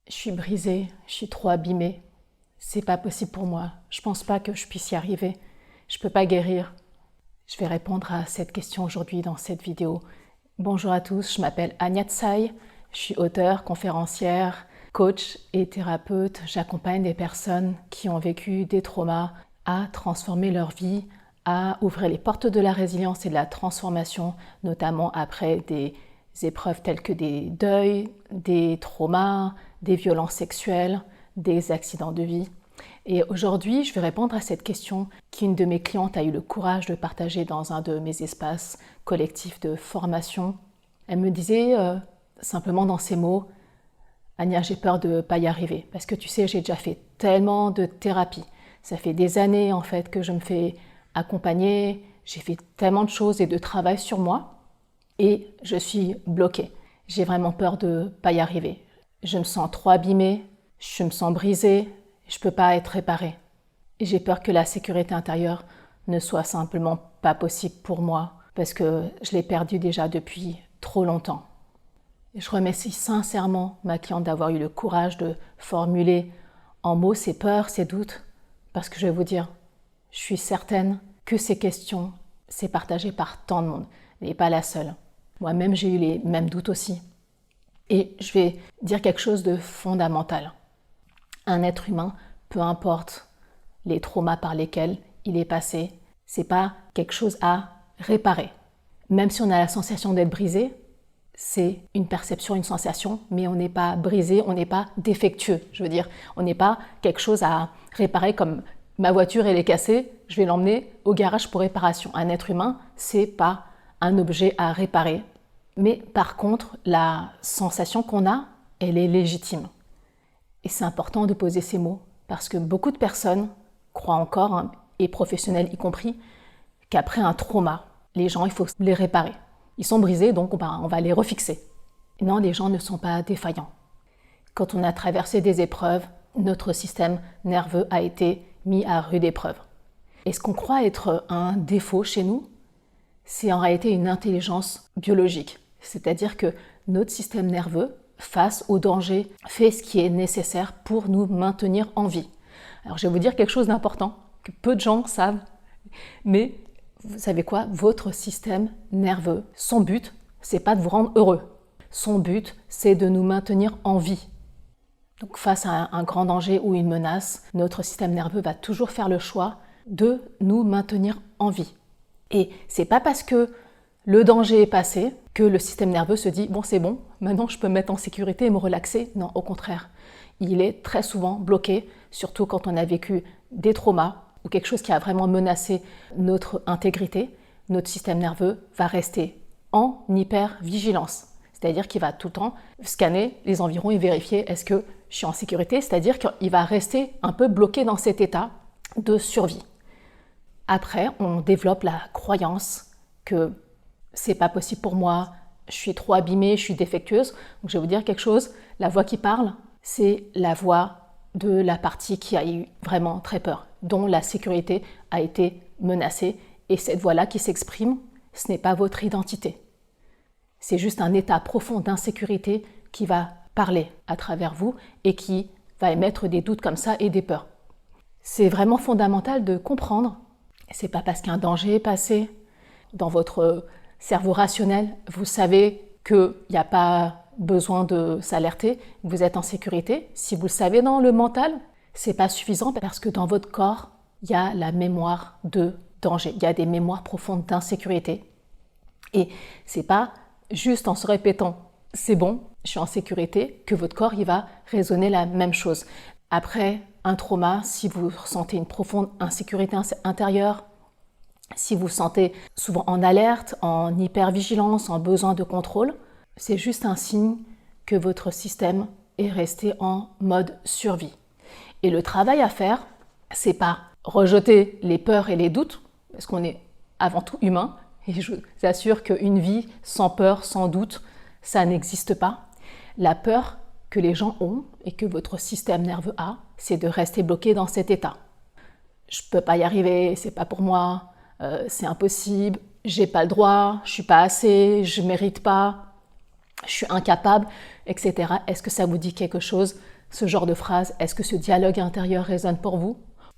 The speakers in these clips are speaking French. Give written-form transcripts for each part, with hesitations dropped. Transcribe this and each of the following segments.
Je suis brisée, je suis trop abîmée. C'est pas possible pour moi. Je pense pas que je puisse y arriver. Je peux pas guérir. Je vais répondre à cette question aujourd'hui dans cette vidéo. Bonjour à tous, je m'appelle Anya Tsai. Je suis auteure, conférencière, coach et thérapeute. J'accompagne des personnes qui ont vécu des traumas à transformer leur vie, à ouvrir les portes de la résilience et de la transformation, notamment après des épreuves telles que des deuils, des traumas, des violences sexuelles, des accidents de vie. Et aujourd'hui, je vais répondre à cette question qu'une de mes clientes a eu le courage de partager dans un de mes espaces collectifs de formation. Elle me disait simplement dans ces mots: Anya, j'ai peur de ne pas y arriver parce que tu sais, j'ai déjà fait tellement de thérapie. Ça fait des années en fait que je me fais accompagner, j'ai fait tellement de choses et de travail sur moi et je suis bloquée. J'ai vraiment peur de ne pas y arriver. Je me sens trop abîmée, je me sens brisée, je ne peux pas être réparée. Et j'ai peur que la sécurité intérieure ne soit simplement pas possible pour moi parce que je l'ai perdue déjà depuis trop longtemps. Et je remercie sincèrement ma cliente d'avoir eu le courage de formuler en mots ses peurs, ses doutes, parce que je vais vous dire, je suis certaine que ces questions, c'est partagé par tant de monde, et pas la seule. Moi-même, j'ai eu les mêmes doutes aussi. Et je vais dire quelque chose de fondamental. Un être humain, peu importe les traumas par lesquels il est passé, c'est pas quelque chose à réparer. Même si on a la sensation d'être brisé, c'est une perception, une sensation, mais on n'est pas brisé, on n'est pas défectueux. Je veux dire, on n'est pas quelque chose à réparer comme ma voiture, elle est cassée, je vais l'emmener au garage pour réparation. Un être humain, c'est pas un objet à réparer. Mais par contre, la sensation qu'on a, elle est légitime. Et c'est important de poser ces mots parce que beaucoup de personnes croient encore, et professionnels y compris, qu'après un trauma, les gens, il faut les réparer. Ils sont brisés, donc on va les refixer. Non, les gens ne sont pas défaillants. Quand on a traversé des épreuves, notre système nerveux a été mis à rude épreuve. Et ce qu'on croit être un défaut chez nous, c'est en réalité une intelligence biologique. C'est-à-dire que notre système nerveux, face au danger, fait ce qui est nécessaire pour nous maintenir en vie. Alors je vais vous dire quelque chose d'important, que peu de gens savent, mais vous savez quoi? Votre système nerveux, son but, c'est pas de vous rendre heureux. Son but, c'est de nous maintenir en vie. Donc face à un grand danger ou une menace, notre système nerveux va toujours faire le choix de nous maintenir en vie. Et c'est pas parce que le danger est passé que le système nerveux se dit « bon, c'est bon, maintenant je peux me mettre en sécurité et me relaxer ». Non, au contraire. Il est très souvent bloqué, surtout quand on a vécu des traumas ou quelque chose qui a vraiment menacé notre intégrité. Notre système nerveux va rester en hypervigilance. C'est-à-dire qu'il va tout le temps scanner les environs et vérifier est-ce que je suis en sécurité. C'est-à-dire qu'il va rester un peu bloqué dans cet état de survie. Après, on développe la croyance que c'est pas possible pour moi, je suis trop abîmée, je suis défectueuse. Donc je vais vous dire quelque chose, la voix qui parle, c'est la voix de la partie qui a eu vraiment très peur, dont la sécurité a été menacée. Et cette voix-là qui s'exprime, ce n'est pas votre identité. C'est juste un état profond d'insécurité qui va parler à travers vous et qui va émettre des doutes comme ça et des peurs. C'est vraiment fondamental de comprendre. C'est pas parce qu'un danger est passé dans votre cerveau rationnel, vous savez qu'il n'y a pas besoin de s'alerter, vous êtes en sécurité. Si vous le savez dans le mental, c'est pas suffisant parce que dans votre corps, il y a la mémoire de danger, il y a des mémoires profondes d'insécurité. Et c'est pas juste en se répétant c'est bon, je suis en sécurité, que votre corps il va raisonner la même chose. Après un trauma, si vous ressentez une profonde insécurité intérieure, si vous vous sentez souvent en alerte, en hypervigilance, en besoin de contrôle, c'est juste un signe que votre système est resté en mode survie. Et le travail à faire, c'est pas rejeter les peurs et les doutes, parce qu'on est avant tout humain, et je vous assure qu'une vie sans peur, sans doute, ça n'existe pas. La peur que les gens ont et que votre système nerveux a, c'est de rester bloqué dans cet état. Je peux pas y arriver, c'est pas pour moi, c'est impossible, j'ai pas le droit, je suis pas assez, je mérite pas, je suis incapable, etc. Est-ce que ça vous dit quelque chose? ce genre de phrase? Est-ce que ce dialogue intérieur résonne pour vous?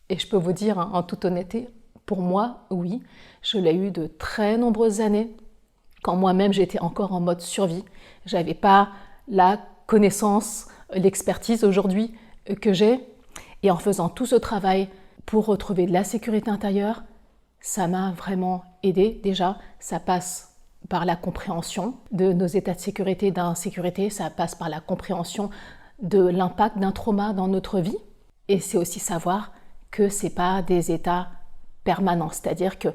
Et je peux vous dire en toute honnêteté, pour moi, oui, je l'ai eu de très nombreuses années, quand moi-même j'étais encore en mode survie. J'avais pas la connaissance, l'expertise aujourd'hui que j'ai. Et en faisant tout ce travail pour retrouver de la sécurité intérieure, ça m'a vraiment aidé. Déjà, ça passe par la compréhension de nos états de sécurité, d'insécurité, ça passe par la compréhension de l'impact d'un trauma dans notre vie. Et c'est aussi savoir que ce n'est pas des états permanents, c'est-à-dire que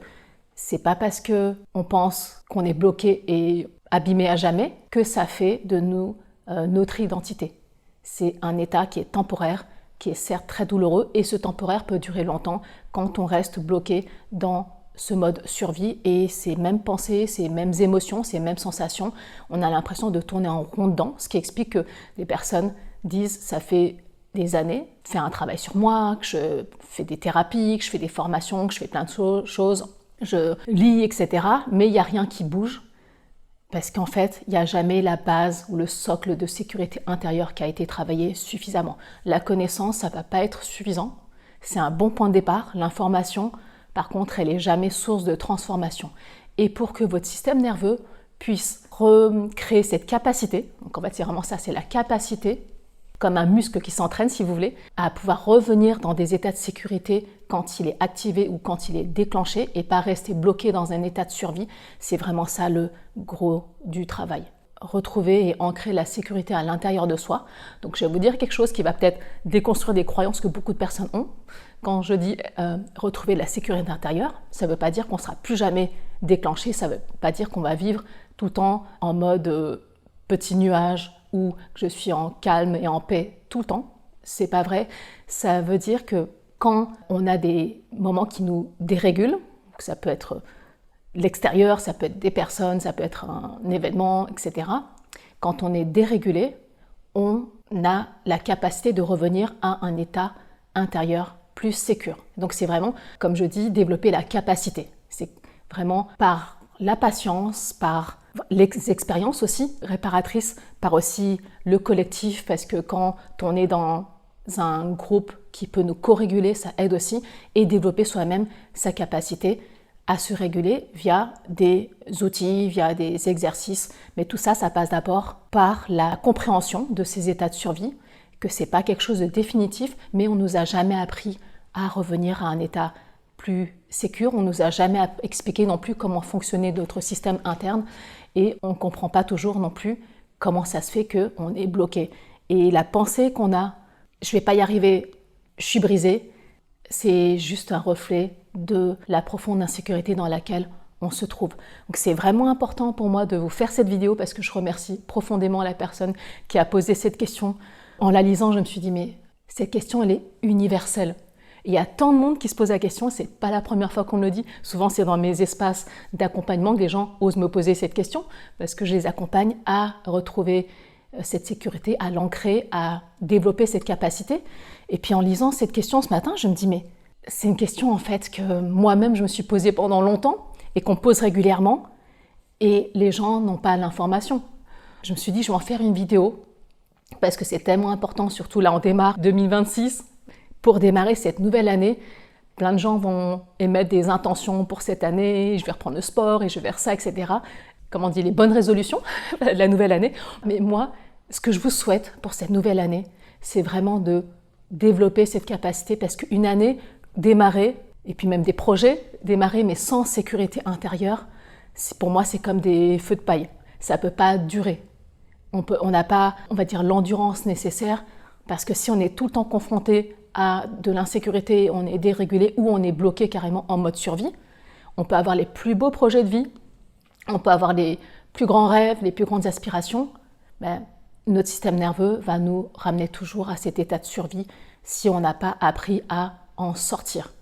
c'est pas parce qu'on pense qu'on est bloqué et abîmé à jamais que ça fait de nous notre identité. C'est un état qui est temporaire, qui est certes très douloureux, et ce temporaire peut durer longtemps quand on reste bloqué dans ce mode survie, et ces mêmes pensées, ces mêmes émotions, ces mêmes sensations, on a l'impression de tourner en rond dedans, ce qui explique que les personnes disent « ça fait des années, je fais un travail sur moi, que je fais des thérapies, que je fais des formations, que je fais plein de choses, je lis, etc. mais il n'y a rien qui bouge ». Parce qu'en fait, il n'y a jamais la base ou le socle de sécurité intérieure qui a été travaillé suffisamment. La connaissance, ça ne va pas être suffisant. C'est un bon point de départ. L'information, par contre, elle n'est jamais source de transformation. Et pour que votre système nerveux puisse recréer cette capacité, donc en fait c'est vraiment ça, c'est la capacité, comme un muscle qui s'entraîne si vous voulez, à pouvoir revenir dans des états de sécurité quand il est activé ou quand il est déclenché et pas rester bloqué dans un état de survie. C'est vraiment ça le gros du travail. Retrouver et ancrer la sécurité à l'intérieur de soi. Donc je vais vous dire quelque chose qui va peut-être déconstruire des croyances que beaucoup de personnes ont. Quand je dis retrouver la sécurité intérieure, ça ne veut pas dire qu'on ne sera plus jamais déclenché, ça ne veut pas dire qu'on va vivre tout le temps en mode petit nuage, ou que je suis en calme et en paix tout le temps. C'est pas vrai. Ça veut dire que quand on a des moments qui nous dérégulent, ça peut être l'extérieur, ça peut être des personnes, ça peut être un événement, etc. Quand on est dérégulé, on a la capacité de revenir à un état intérieur plus sécure. Donc c'est vraiment, comme je dis, développer la capacité. C'est vraiment par la patience, par les expériences aussi réparatrices, par aussi le collectif, parce que quand on est dans un groupe qui peut nous co-réguler, ça aide aussi, et développer soi-même sa capacité à se réguler via des outils, via des exercices. Mais tout ça, ça passe d'abord par la compréhension de ces états de survie, que c'est pas quelque chose de définitif, mais on nous a jamais appris à revenir à un état plus sécure, on nous a jamais expliqué non plus comment fonctionnait notre système interne, et on ne comprend pas toujours non plus comment ça se fait qu'on est bloqué. Et la pensée qu'on a, je ne vais pas y arriver, je suis brisée, c'est juste un reflet de la profonde insécurité dans laquelle on se trouve. Donc c'est vraiment important pour moi de vous faire cette vidéo parce que je remercie profondément la personne qui a posé cette question. En la lisant, je me suis dit, mais cette question, elle est universelle. Il y a tant de monde qui se pose la question, c'est pas la première fois qu'on me le dit. Souvent, c'est dans mes espaces d'accompagnement que les gens osent me poser cette question parce que je les accompagne à retrouver cette sécurité, à l'ancrer, à développer cette capacité. Et puis en lisant cette question ce matin, je me dis, mais c'est une question en fait que moi-même je me suis posée pendant longtemps et qu'on pose régulièrement et les gens n'ont pas l'information. Je me suis dit, je vais en faire une vidéo parce que c'est tellement important, surtout là on démarre 2026. Pour démarrer cette nouvelle année, plein de gens vont émettre des intentions pour cette année, je vais reprendre le sport et je vais faire ça, etc. Comme on dit, les bonnes résolutions de la nouvelle année. Mais moi, ce que je vous souhaite pour cette nouvelle année, c'est vraiment de développer cette capacité parce qu'une année, démarrer, et puis même des projets, démarrer mais sans sécurité intérieure, pour moi c'est comme des feux de paille. Ça ne peut pas durer. On n'a pas, on va dire, l'endurance nécessaire parce que si on est tout le temps confronté à de l'insécurité, on est dérégulé ou on est bloqué carrément en mode survie, on peut avoir les plus beaux projets de vie, on peut avoir les plus grands rêves, les plus grandes aspirations, ben, notre système nerveux va nous ramener toujours à cet état de survie si on n'a pas appris à en sortir.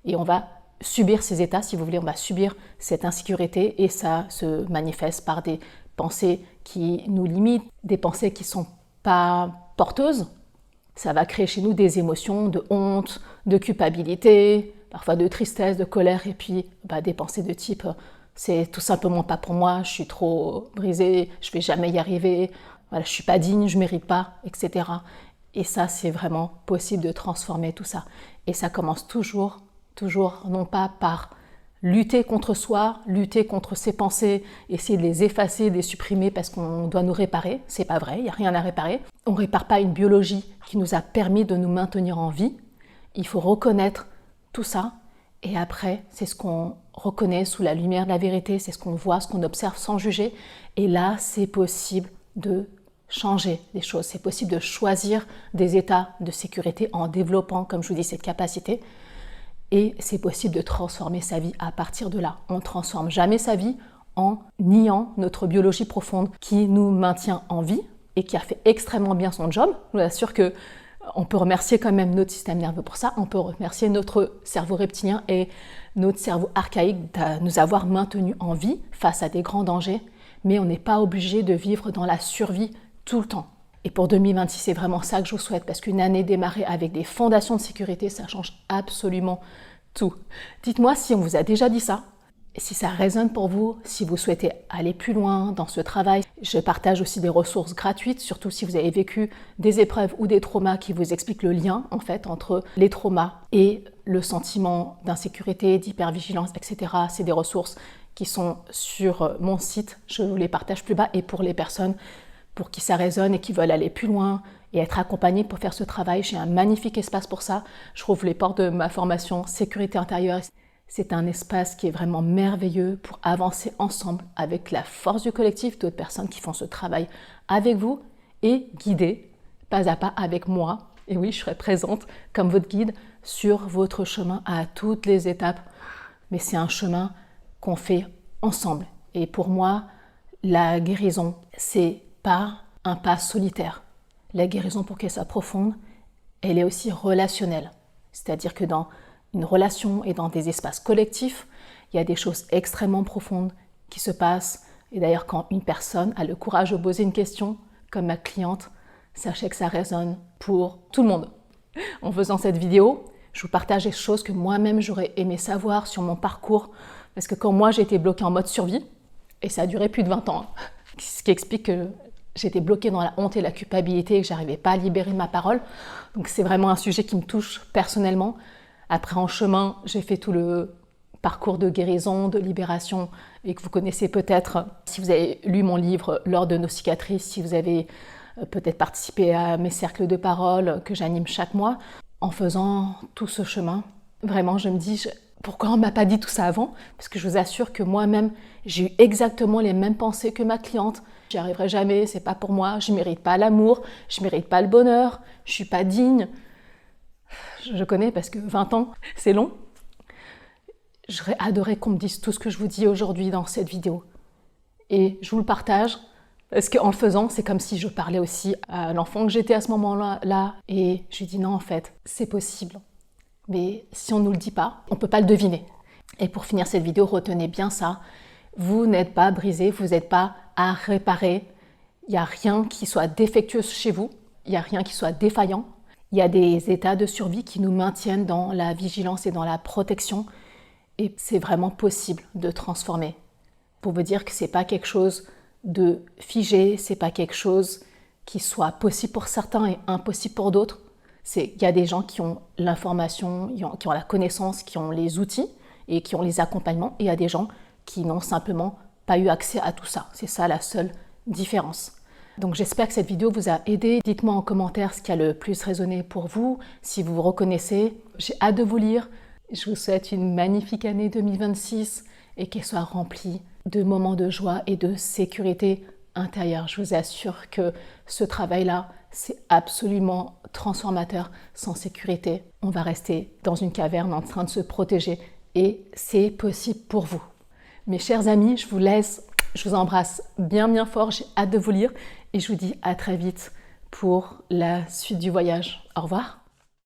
Et on va subir ces états, si vous voulez, on va subir cette insécurité et ça se manifeste par des pensées qui nous limitent, des pensées qui ne sont pas porteuses. Ça va créer chez nous des émotions de honte, de culpabilité, parfois de tristesse, de colère, et puis des pensées de type « c'est tout simplement pas pour moi, je suis trop brisée, je vais jamais y arriver, voilà, je suis pas digne, je mérite pas, etc. » Et ça, c'est vraiment possible de transformer tout ça. Et ça commence toujours, non pas par lutter contre soi, lutter contre ses pensées, essayer de les effacer, de les supprimer parce qu'on doit nous réparer. C'est pas vrai, il n'y a rien à réparer. On ne répare pas une biologie qui nous a permis de nous maintenir en vie. Il faut reconnaître tout ça. Et après, c'est ce qu'on reconnaît sous la lumière de la vérité, c'est ce qu'on voit, ce qu'on observe sans juger. Et là, c'est possible de changer les choses. C'est possible de choisir des états de sécurité en développant, comme je vous dis, cette capacité. Et c'est possible de transformer sa vie à partir de là. On ne transforme jamais sa vie en niant notre biologie profonde qui nous maintient en vie et qui a fait extrêmement bien son job. Je vous assure que on peut remercier quand même notre système nerveux pour ça. On peut remercier notre cerveau reptilien et notre cerveau archaïque de nous avoir maintenus en vie face à des grands dangers. Mais on n'est pas obligé de vivre dans la survie tout le temps. Et pour 2026, c'est vraiment ça que je vous souhaite, parce qu'une année démarrée avec des fondations de sécurité, ça change absolument tout. Dites-moi si on vous a déjà dit ça, si ça résonne pour vous, si vous souhaitez aller plus loin dans ce travail. Je partage aussi des ressources gratuites, surtout si vous avez vécu des épreuves ou des traumas qui vous expliquent le lien en fait entre les traumas et le sentiment d'insécurité, d'hypervigilance, etc. C'est des ressources qui sont sur mon site, je vous les partage plus bas, et pour les personnes pour qui ça résonne et qui veulent aller plus loin et être accompagnés pour faire ce travail, j'ai un magnifique espace pour ça. Je rouvre les portes de ma formation Sécurité intérieure. C'est un espace qui est vraiment merveilleux pour avancer ensemble avec la force du collectif, d'autres personnes qui font ce travail avec vous et guider pas à pas avec moi. Et oui, je serai présente comme votre guide sur votre chemin à toutes les étapes. Mais c'est un chemin qu'on fait ensemble. Et pour moi, la guérison, c'est pas un pas solitaire. La guérison, pour qu'elle soit profonde, elle est aussi relationnelle. C'est-à-dire que dans une relation et dans des espaces collectifs, il y a des choses extrêmement profondes qui se passent. Et d'ailleurs, quand une personne a le courage de poser une question, comme ma cliente, sachez que ça résonne pour tout le monde. En faisant cette vidéo, je vous partage des choses que moi-même j'aurais aimé savoir sur mon parcours. Parce que quand moi j'étais bloquée en mode survie, et ça a duré plus de 20 ans, ce qui explique que j'étais bloquée dans la honte et la culpabilité et que j'arrivais pas à libérer ma parole. Donc c'est vraiment un sujet qui me touche personnellement. Après, en chemin, j'ai fait tout le parcours de guérison, de libération, et que vous connaissez peut-être si vous avez lu mon livre L'or de nos cicatrices, si vous avez peut-être participé à mes cercles de parole que j'anime chaque mois. En faisant tout ce chemin, vraiment, je me dis, pourquoi on ne m'a pas dit tout ça avant? Parce que je vous assure que moi-même, j'ai eu exactement les mêmes pensées que ma cliente. J'y arriverai jamais, c'est pas pour moi, je mérite pas l'amour, je mérite pas le bonheur, je suis pas digne. Je connais parce que 20 ans, c'est long. J'aurais adoré qu'on me dise tout ce que je vous dis aujourd'hui dans cette vidéo. Et je vous le partage parce qu'en le faisant, c'est comme si je parlais aussi à l'enfant que j'étais à ce moment-là. Et je lui dis non, en fait, c'est possible. Mais si on ne nous le dit pas, on ne peut pas le deviner. Et pour finir cette vidéo, retenez bien ça. Vous n'êtes pas brisé, vous n'êtes pas à réparer. Il n'y a rien qui soit défectueux chez vous. Il n'y a rien qui soit défaillant. Il y a des états de survie qui nous maintiennent dans la vigilance et dans la protection. Et c'est vraiment possible de transformer. Pour vous dire que ce n'est pas quelque chose de figé, ce n'est pas quelque chose qui soit possible pour certains et impossible pour d'autres. Il y a des gens qui ont l'information, qui ont la connaissance, qui ont les outils et qui ont les accompagnements. Et il y a des gens qui n'ont simplement pas eu accès à tout ça. C'est ça la seule différence. Donc j'espère que cette vidéo vous a aidé. Dites-moi en commentaire ce qui a le plus résonné pour vous, si vous vous reconnaissez. J'ai hâte de vous lire. Je vous souhaite une magnifique année 2026 et qu'elle soit remplie de moments de joie et de sécurité intérieure. Je vous assure que ce travail-là, c'est absolument transformateur. Sans sécurité, on va rester dans une caverne en train de se protéger et c'est possible pour vous. Mes chers amis, je vous laisse. Je vous embrasse bien fort, j'ai hâte de vous lire et je vous dis à très vite pour la suite du voyage. Au revoir.